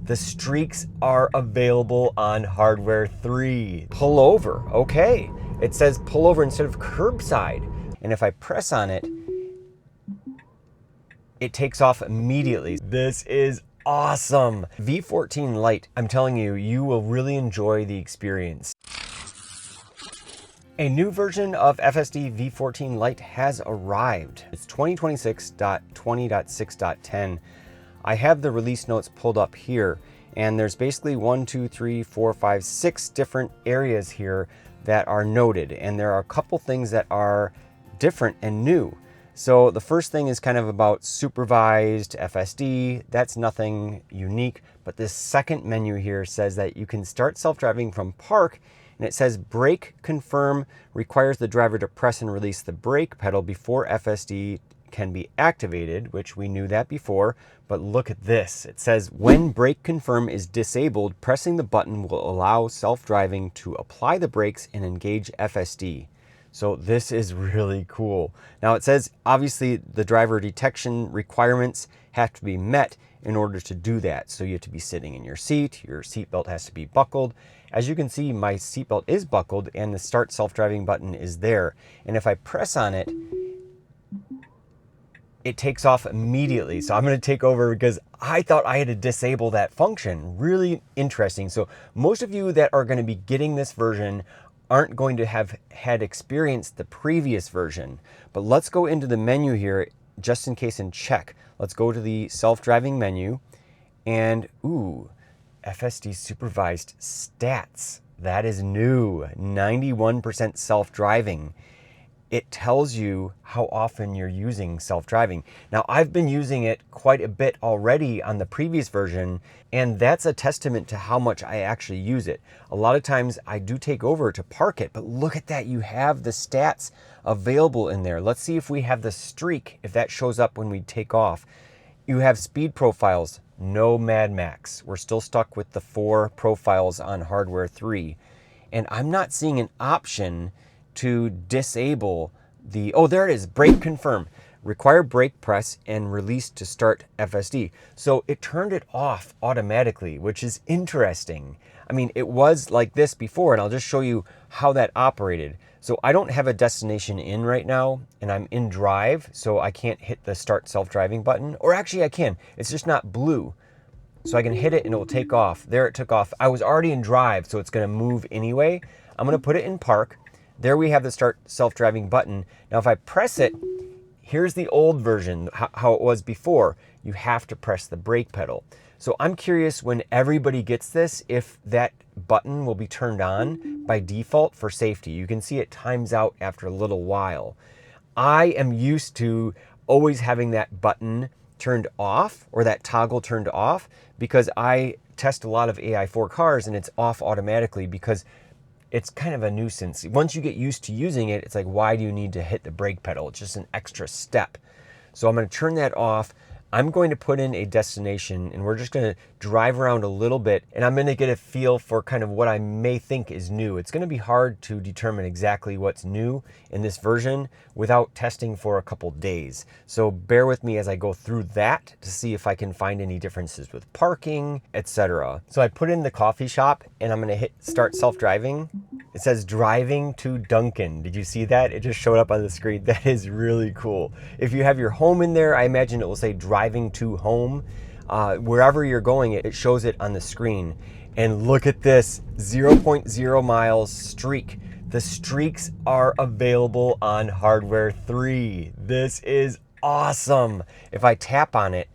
The streaks are available on hardware 3. Pull over, okay. It says pull over instead of curbside. And if I press on it, it takes off immediately. This is awesome. V14 Lite, I'm telling you, you will really enjoy the experience. A new version of FSD V14 Lite has arrived. It's 2026.20.6.10. I have the release notes pulled up here, and there's basically 6 different areas here that are noted, and there are a couple things that are different and new. So the first thing is kind of about supervised FSD. That's nothing unique, but this second menu here says that you can start self-driving from park, and it says brake confirm requires the driver to press and release the brake pedal before FSD can be activated, which we knew that before, but look at this. It says when brake confirm is disabled, pressing the button will allow self-driving to apply the brakes and engage FSD. So this is really cool. Now it says obviously the driver detection requirements have to be met in order to do that. So you have to be sitting in your seat, your seatbelt has to be buckled. As you can see, my seatbelt is buckled and the start self-driving button is there. And if I press on it, it takes off immediately. So I'm gonna take over because I thought I had to disable that function. Really interesting. So most of you that are gonna be getting this version aren't going to have had experienced the previous version. But let's go into the menu here just in case and check. Let's go to the self-driving menu and ooh, FSD Supervised stats. That is new, 91% self-driving. It tells you how often you're using self-driving. Now, I've been using it quite a bit already on the previous version, and that's a testament to how much I actually use it. A lot of times I do take over to park it, but look at that, you have the stats available in there. Let's see if we have the streak, if that shows up when we take off. You have speed profiles, no Mad Max. We're still stuck with the 4 profiles on hardware 3. And I'm not seeing an option to disable the, oh, there it is, brake confirm. Require brake press and release to start FSD. So it turned it off automatically, which is interesting. I mean, it was like this before, and I'll just show you how that operated. So I don't have a destination in right now, and I'm in drive, so I can't hit the start self-driving button. Or actually I can, it's just not blue. So I can hit it and it will take off. There it took off. I was already in drive, so it's gonna move anyway. I'm gonna put it in park. There we have the start self-driving button. Now if I press it, here's the old version, how it was before. You have to press the brake pedal. So I'm curious when everybody gets this, if that button will be turned on by default for safety. You can see it times out after a little while. I am used to always having that button turned off or that toggle turned off because I test a lot of AI4 cars and it's off automatically because it's kind of a nuisance. Once you get used to using it, it's like, why do you need to hit the brake pedal? It's just an extra step. So I'm going to turn that off. I'm going to put in a destination and we're just going to drive around a little bit and I'm going to get a feel for kind of what I may think is new. It's going to be hard to determine exactly what's new in this version without testing for a couple days. So bear with me as I go through that to see if I can find any differences with parking, etc. So I put in the coffee shop and I'm going to hit start self-driving. It says driving to Dunkin'. Did you see that? It just showed up on the screen. That is really cool. If you have your home in there, I imagine it will say driving to home. Wherever you're going, it shows it on the screen. And look at this, 0.0 miles streak. The streaks are available on hardware 3. This is awesome. If I tap on it,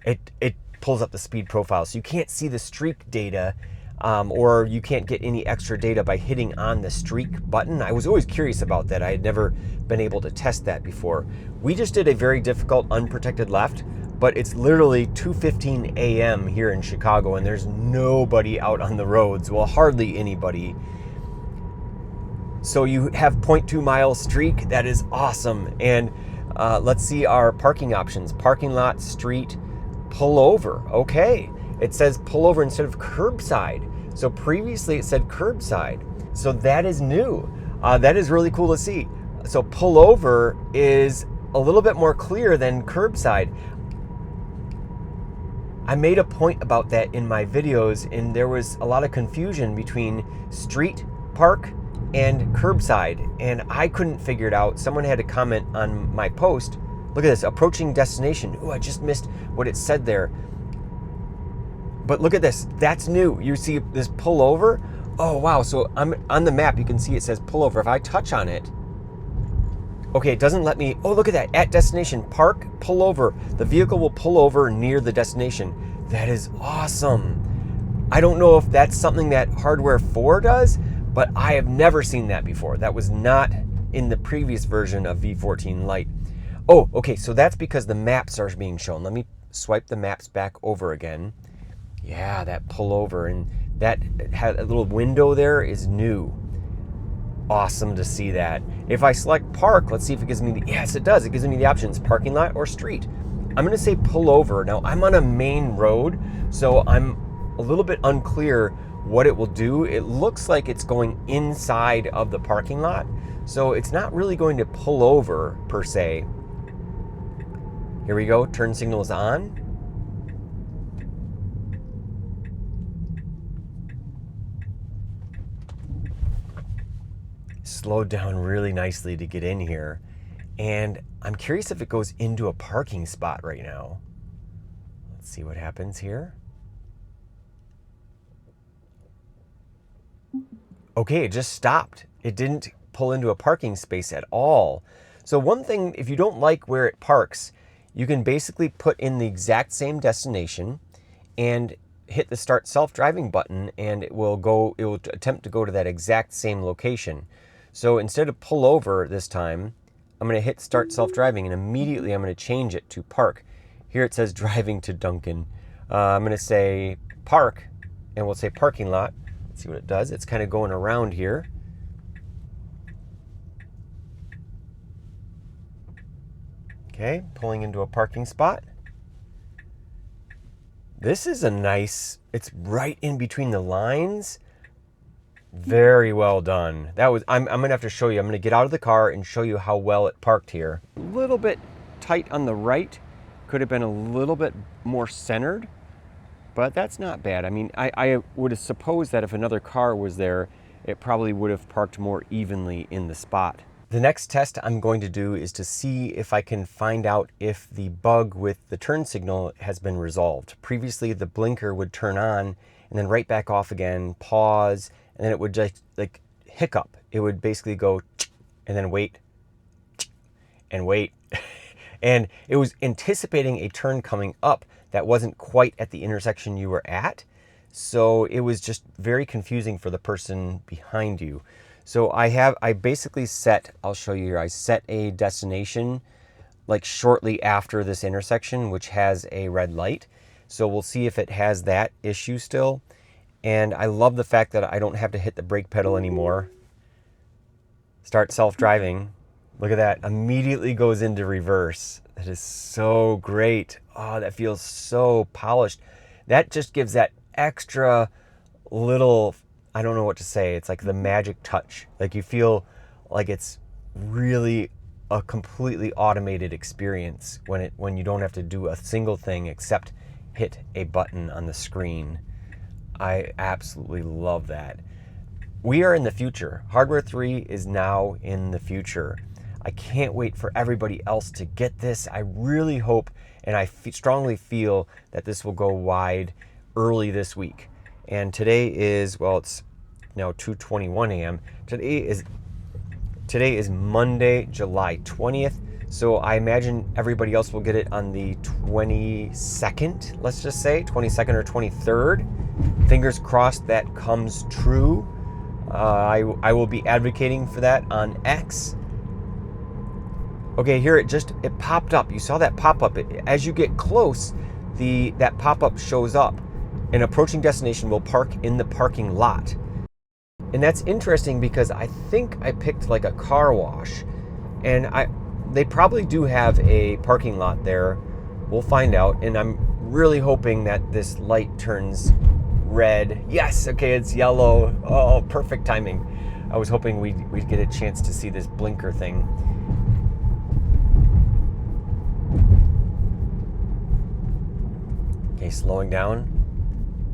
it pulls up the speed profile. So you can't see the streak data or you can't get any extra data by hitting on the streak button. I was always curious about that. I had never been able to test that before. We just did a very difficult unprotected left, but it's literally 2:15 a.m. here in Chicago and there's nobody out on the roads. Well, hardly anybody. So you have 0.2 mile streak. That is awesome. And let's see our parking options. Parking lot, street, pull over. Okay. It says pull over instead of curbside. So previously it said curbside. So that is new. That is really cool to see. So pull over is a little bit more clear than curbside. I made a point about that in my videos, and there was a lot of confusion between street park and curbside, and I couldn't figure it out. Someone had to comment on my post. Look at this, approaching destination. Oh, I just missed what it said there. But look at this, that's new. You see this pull over? Oh wow, so I'm on the map, you can see it says pull over. If I touch on it, okay, it doesn't let me, oh look at that, at destination, park, pull over. The vehicle will pull over near the destination. That is awesome. I don't know if that's something that Hardware 4 does, but I have never seen that before. That was not in the previous version of V14 Lite. Oh, okay, so that's because the maps are being shown. Let me swipe the maps back over again. Yeah, that pull over, and that had a little window there is new. Awesome to see that. If I select park, let's see if it gives me the, yes it does, it gives me the options, parking lot or street. I'm gonna say pull over. Now I'm on a main road, so I'm a little bit unclear what it will do. It looks like it's going inside of the parking lot, so it's not really going to pull over per se. Here we go, turn signal is on. Slowed down really nicely to get in here, and I'm curious if it goes into a parking spot right now. Let's see what happens here. Okay, it just stopped. It didn't pull into a parking space at all. So one thing, if you don't like where it parks, you can basically put in the exact same destination and hit the start self-driving button, and it will attempt to go to that exact same location. So instead of pull over this time, I'm going to hit start self-driving, and immediately I'm going to change it to park. Here it says driving to Duncan. I'm going to say park, and we'll say parking lot. Let's see what it does. It's kind of going around here. Okay, pulling into a parking spot. This is a nice, it's right in between the lines. Very well done. That was, I'm gonna have to show you. I'm gonna get out of the car and show you how well it parked here. A little bit tight on the right. Could have been a little bit more centered, but that's not bad. I mean, I would have supposed that if another car was there, it probably would have parked more evenly in the spot. The next test I'm going to do is to see if I can find out if the bug with the turn signal has been resolved. Previously, the blinker would turn on and then right back off again, pause, and then it would just like hiccup. It would basically go and then wait and wait. And it was anticipating a turn coming up that wasn't quite at the intersection you were at. So it was just very confusing for the person behind you. So I basically set, I'll show you here, I set a destination like shortly after this intersection, which has a red light. So we'll see if it has that issue still. And I love the fact that I don't have to hit the brake pedal anymore. Start self-driving. Look at that, immediately goes into reverse. That is so great. Oh, that feels so polished. That just gives that extra little, I don't know what to say. It's like the magic touch. Like you feel like it's really a completely automated experience when you don't have to do a single thing except hit a button on the screen. I absolutely love that. We are in the future. Hardware 3 is now in the future. I can't wait for everybody else to get this. I really hope, and I strongly feel that this will go wide early this week. And today is, well, it's now 2:21 a.m. Today is Monday, July 20th. So I imagine everybody else will get it on the 22nd, let's just say, 22nd or 23rd. Fingers crossed that comes true. I will be advocating for that on X. Okay, here it popped up. You saw that pop up. As you get close, that pop up shows up. An approaching destination will park in the parking lot. And that's interesting because I think I picked like a car wash, and they probably do have a parking lot there. We'll find out, and I'm really hoping that this light turns red. Yes, okay, it's yellow. Oh, perfect timing. I was hoping we'd get a chance to see this blinker thing. Okay, slowing down.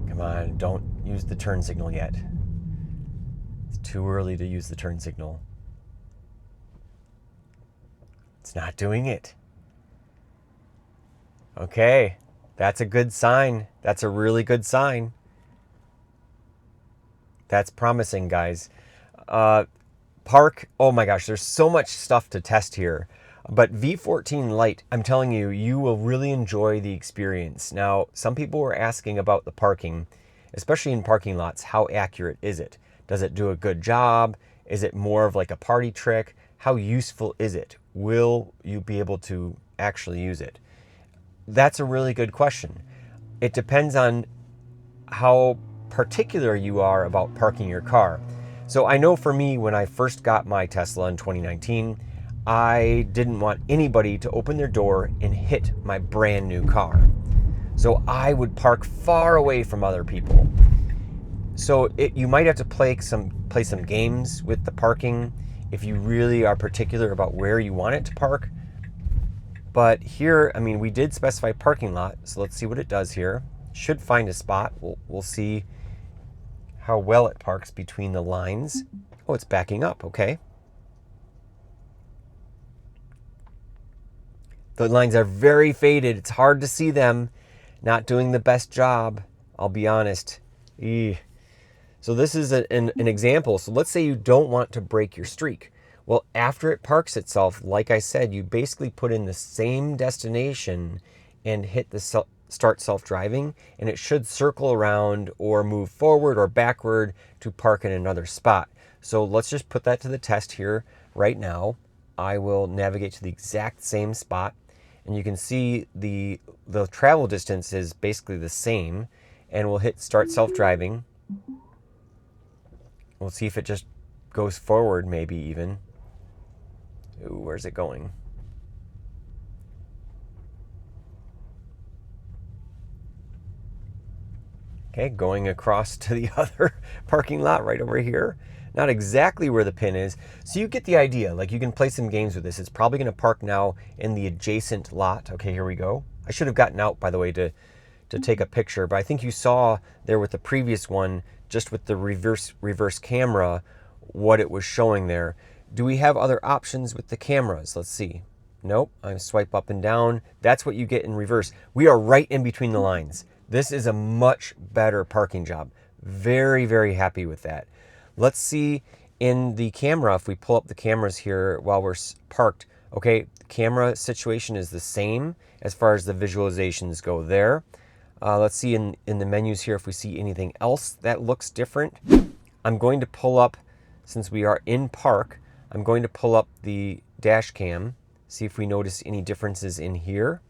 Come on, don't use the turn signal yet. It's too early to use the turn signal. It's not doing it. Okay, that's a good sign. That's a really good sign. That's promising, guys. Park, oh my gosh, there's so much stuff to test here. But V14 Lite, I'm telling you, you will really enjoy the experience. Now, some people were asking about the parking, especially in parking lots. How accurate is it? Does it do a good job? Is it more of like a party trick? How useful is it? Will you be able to actually use it? That's a really good question. It depends on how particular you are about parking your car. So I know for me, when I first got my Tesla in 2019, I didn't want anybody to open their door and hit my brand new car. So I would park far away from other people. So you might have to play some games with the parking if you really are particular about where you want it to park. But here, I mean, we did specify parking lot, so let's see what it does here. Should find a spot. We'll see how well it parks between the lines. Oh, it's backing up, okay. The lines are very faded. It's hard to see them. Not doing the best job, I'll be honest. So this is an example. So let's say you don't want to break your streak. Well, after it parks itself, like I said, you basically put in the same destination and hit the start self-driving, and it should circle around or move forward or backward to park in another spot. So let's just put that to the test here right now. I will navigate to the exact same spot, and you can see the travel distance is basically the same, and we'll hit start self-driving. We'll see if it just goes forward, maybe even. Ooh, where's it going? Okay, going across to the other parking lot right over here. Not exactly where the pin is. So you get the idea. Like, you can play some games with this. It's probably going to park now in the adjacent lot. Okay, here we go. I should have gotten out, by the way, to take a picture. But I think you saw there with the previous one, just with the reverse camera, what it was showing there. Do we have other options with the cameras? Let's see. Nope, I swipe up and down. That's what you get in reverse. We are right in between the lines. This is a much better parking job. Very, very happy with that. Let's see in the camera, if we pull up the cameras here while we're parked. Okay, camera situation is the same as far as the visualizations go there. Let's see in the menus here if we see anything else that looks different. I'm going to pull up, since we are in park, I'm going to pull up the dash cam, see if we notice any differences in here.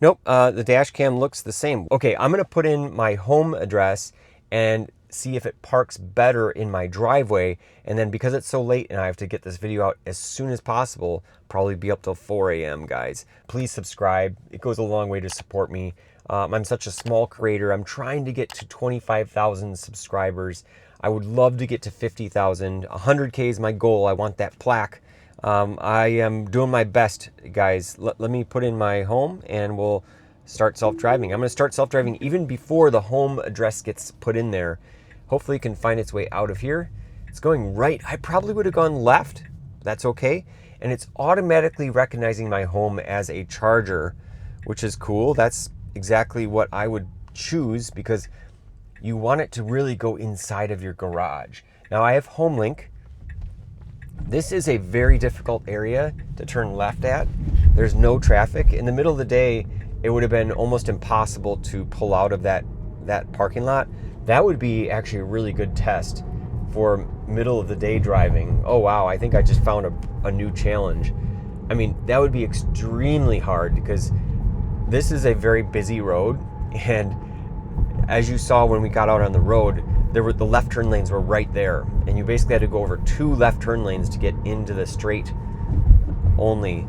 Nope, the dash cam looks the same. Okay, I'm gonna put in my home address and see if it parks better in my driveway. And then because it's so late and I have to get this video out as soon as possible, probably be up till 4 a.m. guys. Please subscribe. It goes a long way to support me. I'm such a small creator. I'm trying to get to 25,000 subscribers. I would love to get to 50,000. 100K is my goal. I want that plaque. I am doing my best, guys. Let me put in my home and we'll start self-driving. I'm going to start self-driving even before the home address gets put in there. Hopefully it can find its way out of here. It's going right. I probably would have gone left. That's okay. And it's automatically recognizing my home as a charger, which is cool. That's exactly what I would choose because you want it to really go inside of your garage. Now I have HomeLink. This is a very difficult area to turn left at. There's no traffic. In the middle of the day, it would have been almost impossible to pull out of that parking lot. That would be actually a really good test for middle of the day driving. Oh wow, I think I just found a new challenge. I mean, that would be extremely hard because this is a very busy road, and as you saw when we got out on the road, the left turn lanes were right there, and you basically had to go over 2 left turn lanes to get into the straight only.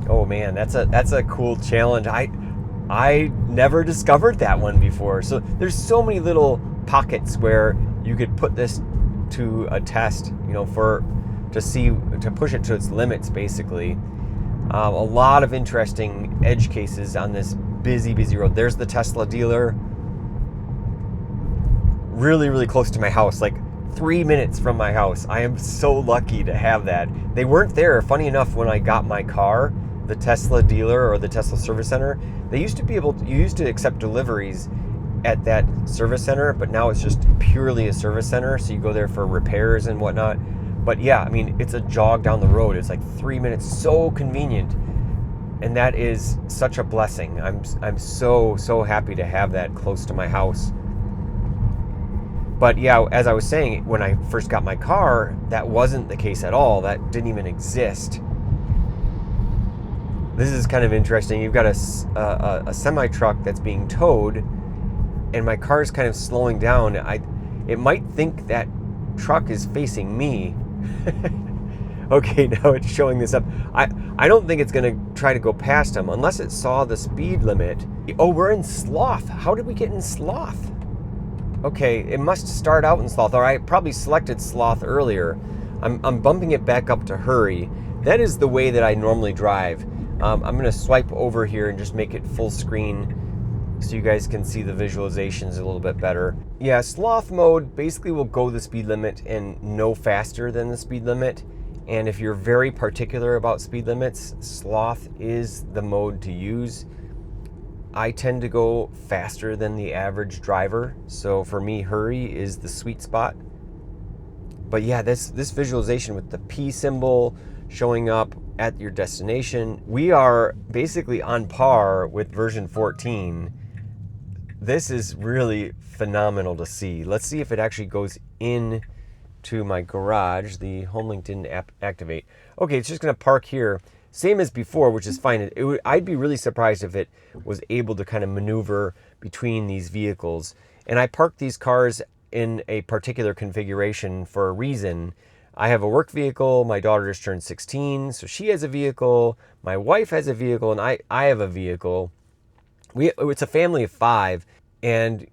Oh man, that's a cool challenge. I never discovered that one before. So there's so many little pockets where you could put this to a test, you know, to push it to its limits basically. A lot of interesting edge cases on this busy, busy road. There's the Tesla dealer. Really, really close to my house, like 3 minutes from my house. I am so lucky to have that. They weren't there, funny enough, when I got my car, the Tesla dealer or the Tesla service center. They used to be able to, you used to accept deliveries at that service center, but now it's just purely a service center. So you go there for repairs and whatnot. But yeah, I mean, it's a jog down the road. It's like 3 minutes, so convenient. And that is such a blessing. I'm so happy to have that close to my house. But yeah, as I was saying, when I first got my car, that wasn't the case at all. That didn't even exist. This is kind of interesting. You've got a semi-truck that's being towed, and my car's kind of slowing down. It might think that truck is facing me. Okay, now it's showing this up. I don't think it's going to try to go past him unless it saw the speed limit. Oh, we're in Sloth. How did we get in Sloth? Okay, it must start out in Sloth, or I probably selected Sloth earlier. I'm bumping it back up to Hurry. That is the way that I normally drive. I'm going to swipe over here and just make it full screen so you guys can see the visualizations a little bit better. Yeah, Sloth mode basically will go the speed limit and no faster than the speed limit. And if you're very particular about speed limits, Sloth is the mode to use. I tend to go faster than the average driver, so for me, Hurry is the sweet spot. But yeah, this visualization with the P symbol showing up at your destination, we are basically on par with version 14. This is really phenomenal to see. Let's see if it actually goes in to my garage. The home link didn't activate. Okay, it's just going to park here. Same as before, which is fine. I'd be really surprised if it was able to kind of maneuver between these vehicles. And I parked these cars in a particular configuration for a reason. I have a work vehicle. My daughter just turned 16, so she has a vehicle. My wife has a vehicle, and I have a vehicle. It's a family of 5, and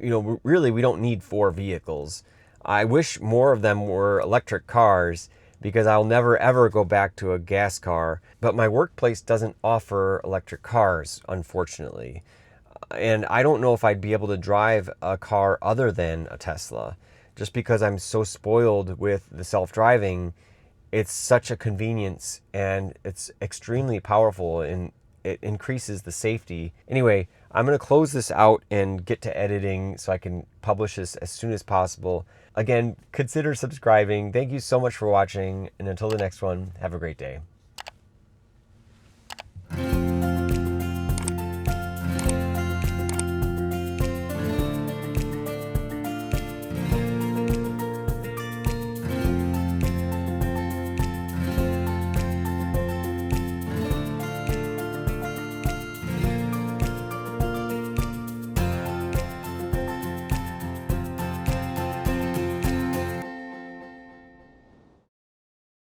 really we don't need 4 vehicles. I wish more of them were electric cars, because I'll never ever go back to a gas car. But my workplace doesn't offer electric cars, unfortunately. And I don't know if I'd be able to drive a car other than a Tesla, just because I'm so spoiled with the self-driving. It's such a convenience, and it's extremely powerful, and it increases the safety. Anyway, I'm going to close this out and get to editing so I can publish this as soon as possible. Again, consider subscribing. Thank you so much for watching, and until the next one, have a great day.